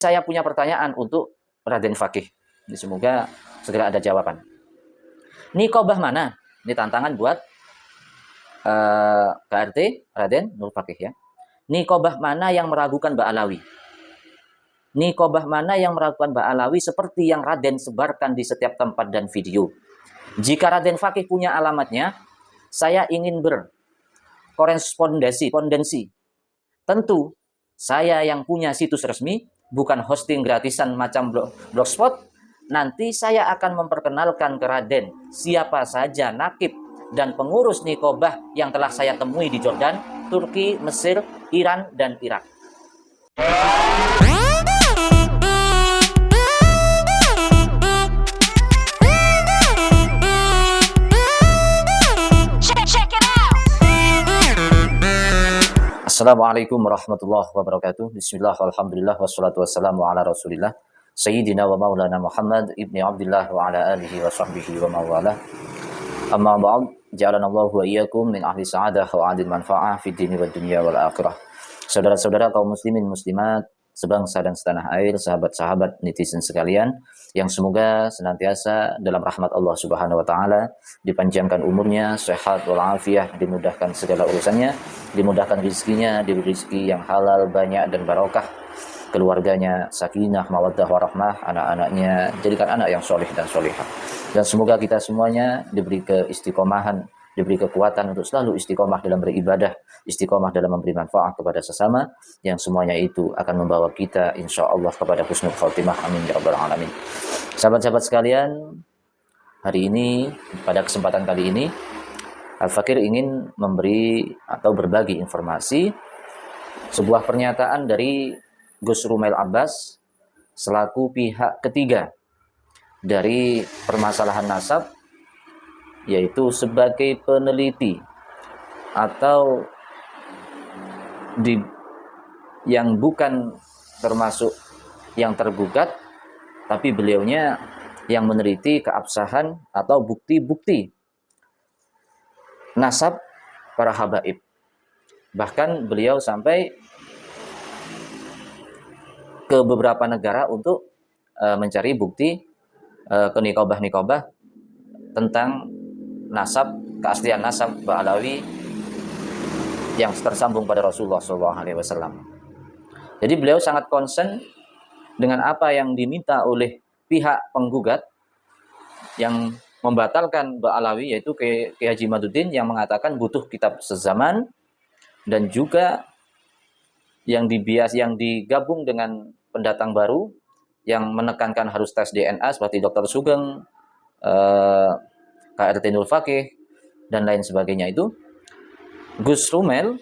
Saya punya pertanyaan untuk Raden Fakih. Semoga segera ada jawaban. Niqobah mana? Ini tantangan buat KRT Raden Nur Fakih ya. Niqobah mana yang meragukan Ba'alawi? Niqobah mana yang meragukan Ba'alawi seperti yang Raden sebarkan di setiap tempat dan video? Jika Raden Fakih punya alamatnya, saya ingin berkorespondensi. Tentu, saya yang punya situs resmi, bukan hosting gratisan macam blogspot. Nanti saya akan memperkenalkan ke Raden siapa saja nakib dan pengurus Niqobah yang telah saya temui di Jordan, Turki, Mesir, Iran, dan Irak. Assalamualaikum warahmatullahi wabarakatuh. Bismillah, alhamdulillah, wassalatu wassalamu ala rasulillah Sayyidina wa maulana Muhammad ibni Abdullah wa ala alihi wa sahbihi wa mawalah. Amma ba'd, ja'alana Allah wa iyyakum min ahli sa'adah wa adil manfa'ah fid dini wad dunya wal akhirah. Saudara-saudara kaum muslimin muslimat sebangsa dan setanah air, sahabat-sahabat netizen sekalian, yang semoga senantiasa dalam rahmat Allah Subhanahu wa taala, dipanjangkan umurnya, sehat walafiat, dimudahkan segala urusannya, dimudahkan rezekinya, diberi rezeki yang halal, banyak dan barokah, keluarganya sakinah, mawaddah warahmah, anak-anaknya jadikan anak yang soleh dan solehah. Dan semoga kita semuanya diberi keistiqomahan, diberi kekuatan untuk selalu istiqomah dalam beribadah, istiqomah dalam memberi manfaat kepada sesama, yang semuanya itu akan membawa kita insya Allah kepada husnul khotimah. Amin ya rabbal alamin. Sahabat-sahabat sekalian, hari ini, pada kesempatan kali ini, Al-Fakir ingin memberi atau berbagi informasi sebuah pernyataan dari Gus Rumail Abbas selaku pihak ketiga dari permasalahan nasab, yaitu sebagai peneliti atau yang bukan termasuk yang tergugat, tapi beliaunya yang meneliti keabsahan atau bukti-bukti nasab para habaib. Bahkan beliau sampai ke beberapa negara untuk mencari bukti ke nikobah tentang nasab, keaslian nasab Ba'alawi yang tersambung pada Rasulullah SAW. Jadi beliau sangat concern dengan apa yang diminta oleh pihak penggugat yang membatalkan Ba'alawi, yaitu Kiai Haji Maduddin, yang mengatakan butuh kitab sezaman, dan juga yang digabung dengan pendatang baru yang menekankan harus tes DNA seperti Dr. Sugeng, KRT Nur Fakih, dan lain sebagainya. Itu Gus Rumail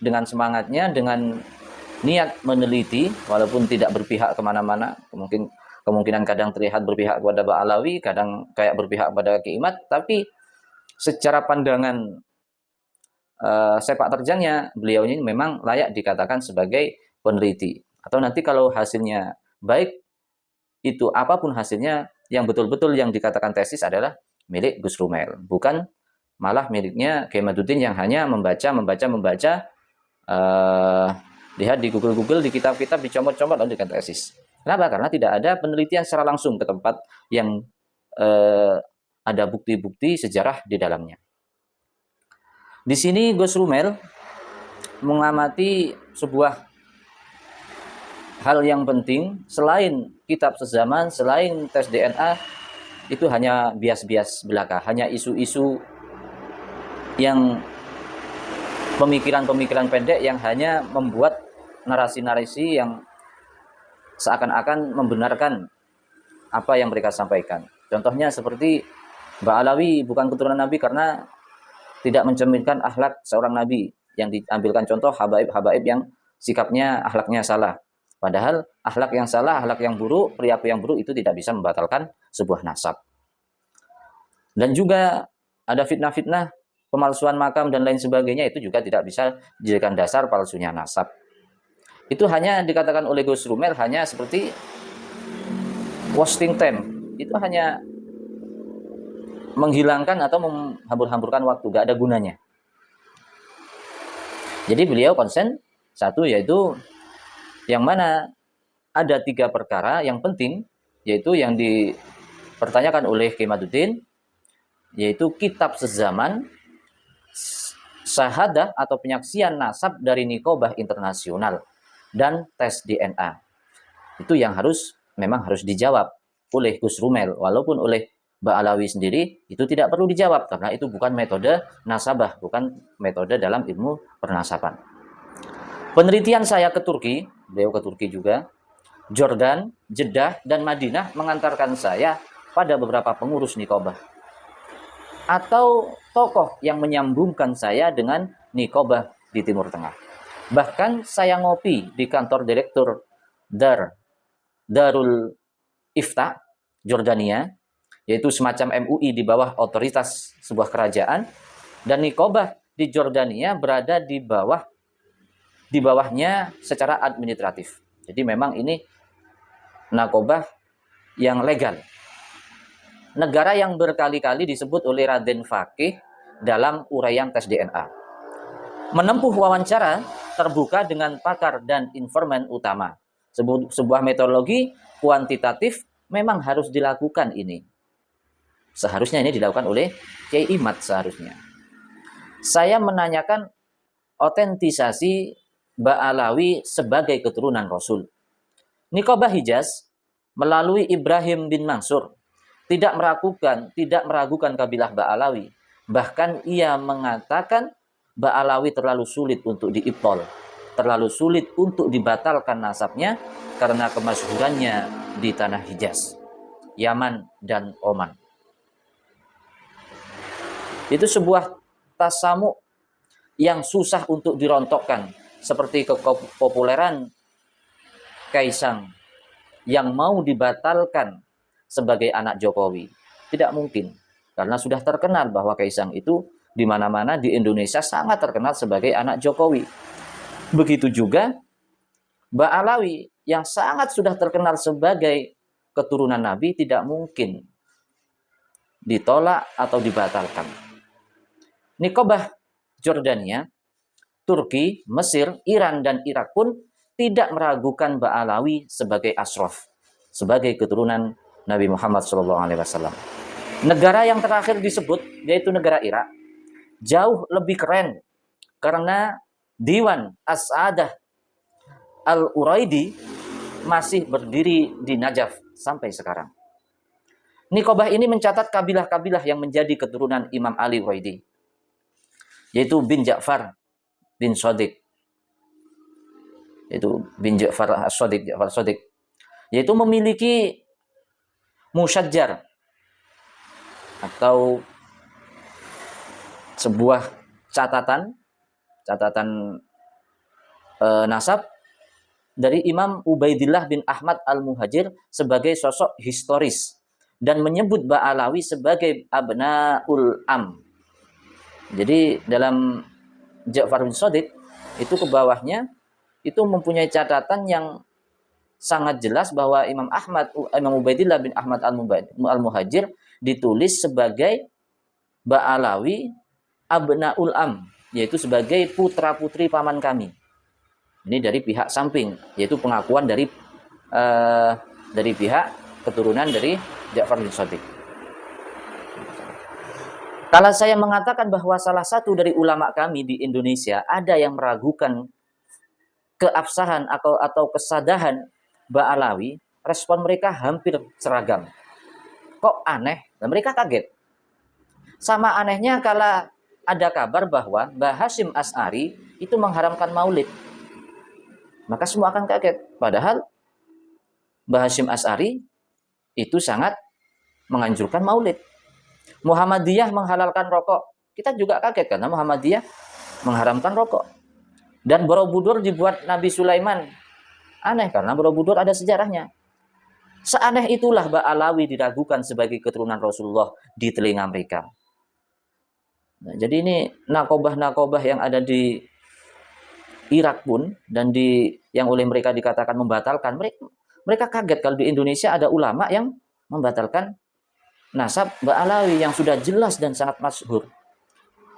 dengan semangatnya, dengan niat meneliti, walaupun tidak berpihak kemana-mana, kemungkinan kadang terlihat berpihak kepada Ba'alawi, kadang kayak berpihak pada Ki Imad, tapi secara pandangan sepak terjangnya, beliau ini memang layak dikatakan sebagai peneliti. Atau nanti kalau hasilnya baik, itu apapun hasilnya, yang betul-betul yang dikatakan tesis adalah milik Gus Rumail, bukan malah miliknya Kiai Maduddin yang hanya membaca, lihat di Google, di kitab-kitab, dicomot-comot lalu dikatakan tesis. Kenapa? Karena tidak ada penelitian secara langsung ke tempat yang ada bukti-bukti sejarah di dalamnya. Di sini Gus Rumail mengamati sebuah hal yang penting. Selain kitab sezaman, selain tes DNA, itu hanya bias-bias belaka, hanya isu-isu yang pemikiran-pemikiran pendek yang hanya membuat narasi-narasi yang seakan-akan membenarkan apa yang mereka sampaikan. Contohnya seperti Ba'alawi bukan keturunan Nabi karena tidak mencerminkan akhlak seorang Nabi, yang diambilkan contoh habaib-habaib yang sikapnya, akhlaknya salah. Padahal akhlak yang salah, akhlak yang buruk, perilaku yang buruk itu tidak bisa membatalkan sebuah nasab. Dan juga ada fitnah-fitnah, pemalsuan makam dan lain sebagainya, itu juga tidak bisa dijadikan dasar palsunya nasab. Itu hanya dikatakan oleh Gus Rumail hanya seperti wasting time. Itu hanya menghilangkan atau menghambur-hamburkan waktu, gak ada gunanya. Jadi beliau konsen satu, yaitu yang mana ada 3 perkara yang penting, yaitu yang dipertanyakan oleh Kimaduddin, yaitu kitab sezaman, syahadah atau penyaksian nasab dari Niqobah internasional, dan tes DNA. Itu yang memang harus dijawab oleh Gus Rumel, walaupun oleh Mbak Alawi sendiri itu tidak perlu dijawab karena itu bukan metode nasabah, bukan metode dalam ilmu pernasaban. Penelitian saya ke Turki, beliau ke Turki juga, Jordan, Jeddah, dan Madinah mengantarkan saya pada beberapa pengurus Niqobah atau tokoh yang menyambungkan saya dengan Niqobah di Timur Tengah. Bahkan saya ngopi di kantor direktur Darul Ifta Jordania, yaitu semacam MUI di bawah otoritas sebuah kerajaan, dan Niqobah di Jordania berada di bawahnya secara administratif. Jadi memang ini Niqobah yang legal. Negara yang berkali-kali disebut oleh Raden Fakih dalam uraian tes DNA. Menempuh wawancara terbuka dengan pakar dan informan utama. Sebuah metodologi kuantitatif memang harus dilakukan ini. Seharusnya ini dilakukan oleh Kiai Imad seharusnya. Saya menanyakan otentisasi Ba'alawi sebagai keturunan Rasul. Niqobah Hijaz melalui Ibrahim bin Mansur tidak meragukan kabilah Ba'alawi. Bahkan ia mengatakan Ba'alawi terlalu sulit untuk diibtol, terlalu sulit untuk dibatalkan nasabnya karena kemasyhurannya di tanah Hijaz, Yaman, dan Oman. Itu sebuah tasamu yang susah untuk dirontokkan, seperti kepopuleran Kaisang yang mau dibatalkan sebagai anak Jokowi. Tidak mungkin, karena sudah terkenal bahwa Kaisang itu di mana-mana di Indonesia sangat terkenal sebagai anak Jokowi. Begitu juga Ba'alawi yang sangat sudah terkenal sebagai keturunan Nabi tidak mungkin ditolak atau dibatalkan. Niqobah Jordania, Turki, Mesir, Iran, dan Irak pun tidak meragukan Ba'alawi sebagai ashraf, sebagai keturunan Nabi Muhammad SAW. Negara yang terakhir disebut, yaitu negara Irak, jauh lebih keren karena Diwan As-Sa'adah Al-Uraidi masih berdiri di Najaf sampai sekarang. Niqobah ini mencatat kabilah-kabilah yang menjadi keturunan Imam Ali Uraidi, yaitu bin Ja'far bin Shadiq, yaitu bin Ja'far Shadiq, yaitu memiliki musyajjar atau sebuah catatan nasab dari Imam Ubaidillah bin Ahmad Al-Muhajir sebagai sosok historis dan menyebut Ba'alawi sebagai Abnaul Am. Jadi dalam Ja'far bin Shadiq itu ke bawahnya itu mempunyai catatan yang sangat jelas bahwa Imam Ubaidillah bin Ahmad Al-Muhajir ditulis sebagai Ba'alawi Abnaul Am, yaitu sebagai putra-putri paman kami. Ini dari pihak samping, yaitu pengakuan dari pihak keturunan dari Ja'far bin Shadiq. Kalau saya mengatakan bahwa salah satu dari ulama kami di Indonesia ada yang meragukan keabsahan atau kesadahan Ba'alawi, respon mereka hampir seragam. Kok aneh? Dan mereka kaget. Sama anehnya kalau ada kabar bahwa Mbah Hasyim Asy'ari itu mengharamkan maulid. Maka semua akan kaget. Padahal Mbah Hasyim Asy'ari itu sangat menganjurkan maulid. Muhammadiyah menghalalkan rokok. Kita juga kaget karena Muhammadiyah mengharamkan rokok. Dan Borobudur dibuat Nabi Sulaiman. Aneh karena Borobudur ada sejarahnya. Seaneh itulah Ba'alawi diragukan sebagai keturunan Rasulullah di telinga mereka. Nah, jadi ini nakobah-nakobah yang ada di Irak pun dan yang oleh mereka dikatakan membatalkan, mereka kaget kalau di Indonesia ada ulama yang membatalkan nasab Ba'alawi yang sudah jelas dan sangat masyhur.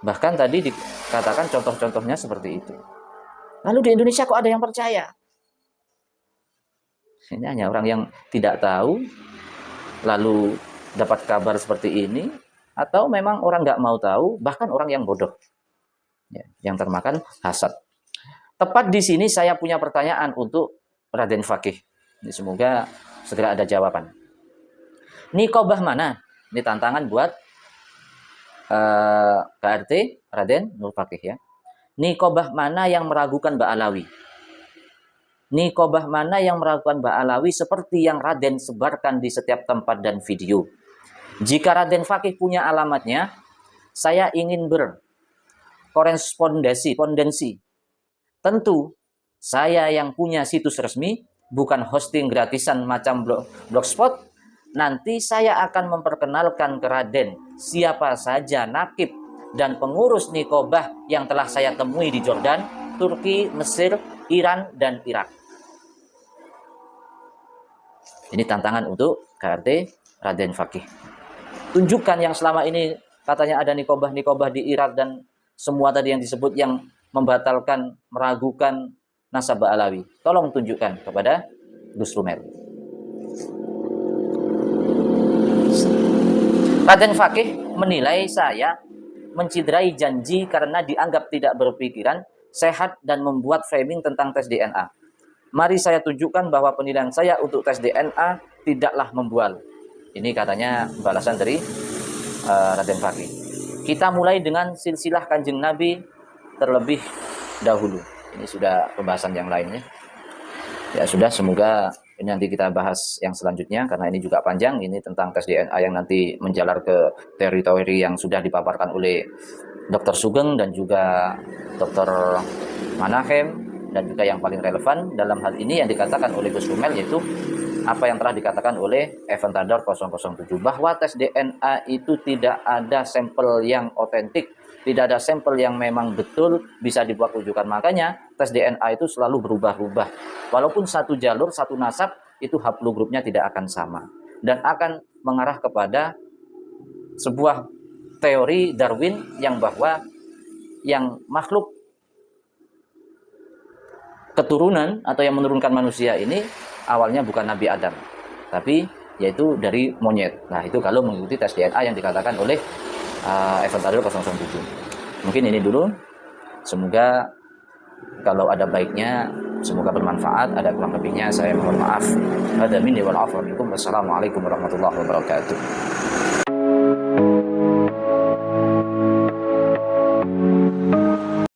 Bahkan tadi dikatakan contoh-contohnya seperti itu. Lalu di Indonesia kok ada yang percaya? Ini hanya orang yang tidak tahu lalu dapat kabar seperti ini, atau memang orang nggak mau tahu, bahkan orang yang bodoh, ya, yang termakan hasad. Tepat di sini saya punya pertanyaan untuk Raden Fakih. Ini semoga segera ada jawaban. Niqobah mana? Ini tantangan buat KRT Raden Nur Fakih ya. Niqobah mana yang meragukan Mbak Alawi? Niqobah mana yang meragukan Mbak Alawi seperti yang Raden sebarkan di setiap tempat dan video? Jika Raden Fakih punya alamatnya, saya ingin berkorespondensi. Tentu, saya yang punya situs resmi, bukan hosting gratisan macam blogspot. Nanti saya akan memperkenalkan ke Raden siapa saja nakib dan pengurus Niqobah yang telah saya temui di Jordan, Turki, Mesir, Iran, dan Irak. Ini tantangan untuk KRT Raden Fakih. Tunjukkan yang selama ini katanya ada Niqobah di Irak dan semua tadi yang disebut yang membatalkan, meragukan nasabah Alawi. Tolong tunjukkan kepada Gus Rumel. Raden Fakih menilai saya menciderai janji karena dianggap tidak berpikiran sehat dan membuat framing tentang tes DNA. Mari saya tunjukkan bahwa penilaian saya untuk tes DNA tidaklah membual. Ini katanya balasan dari Raden Fakih. Kita mulai dengan silsilah Kanjeng Nabi terlebih dahulu. Ini sudah pembahasan yang lainnya. Ya sudah, semoga ini nanti kita bahas yang selanjutnya karena ini juga panjang. Ini tentang tes DNA yang nanti menjalar ke teori-teori yang sudah dipaparkan oleh Dr. Sugeng dan juga Dr. Manahem, dan juga yang paling relevan dalam hal ini yang dikatakan oleh Gus Rumel, yaitu apa yang telah dikatakan oleh Aventador 007, bahwa tes DNA itu tidak ada sampel yang otentik, tidak ada sampel yang memang betul bisa dibuat rujukan. Makanya tes DNA itu selalu berubah-ubah. Walaupun satu jalur, satu nasab, itu haplogrupnya tidak akan sama. Dan akan mengarah kepada sebuah teori Darwin yang bahwa yang makhluk keturunan atau yang menurunkan manusia ini awalnya bukan Nabi Adam, tapi yaitu dari monyet. Nah itu kalau mengikuti tes DNA yang dikatakan oleh Aventador 007. Mungkin ini dulu. Semoga kalau ada baiknya, semoga bermanfaat. Ada kurang lebihnya saya mohon maaf. Hada minni wal afwa minkum. Wassalamualaikum warahmatullahi wabarakatuh.